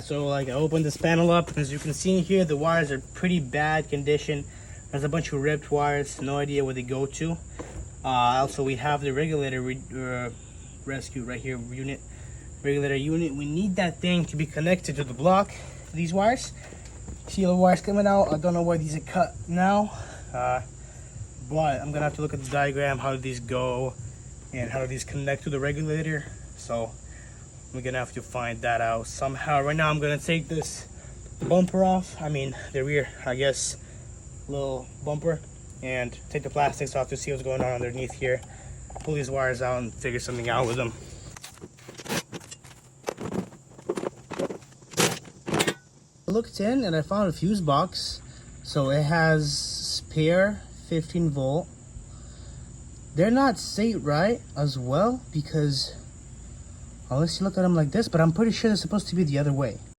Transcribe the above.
So like I opened this panel up, as you can see here, the wires are pretty bad condition. There's a bunch of ripped wires, no idea where they go to. Also we have the regulator rescue right here, regulator unit. We need that thing to be connected to the block. These wires, see the wires coming out. I don't know why these are cut now, but I'm gonna have to look at the diagram, how do these go and how do these connect to the regulator. So we're gonna have to find that out somehow. Right now I'm gonna take this bumper off, I mean the rear, I guess, little bumper, and take the plastics off to see what's going on underneath here. Pull these wires out and figure something out with them. I looked in and I found a fuse box. So it has spare 15 volt. They're not set right as well, because unless you look at them like this, but I'm pretty sure they're supposed to be the other way.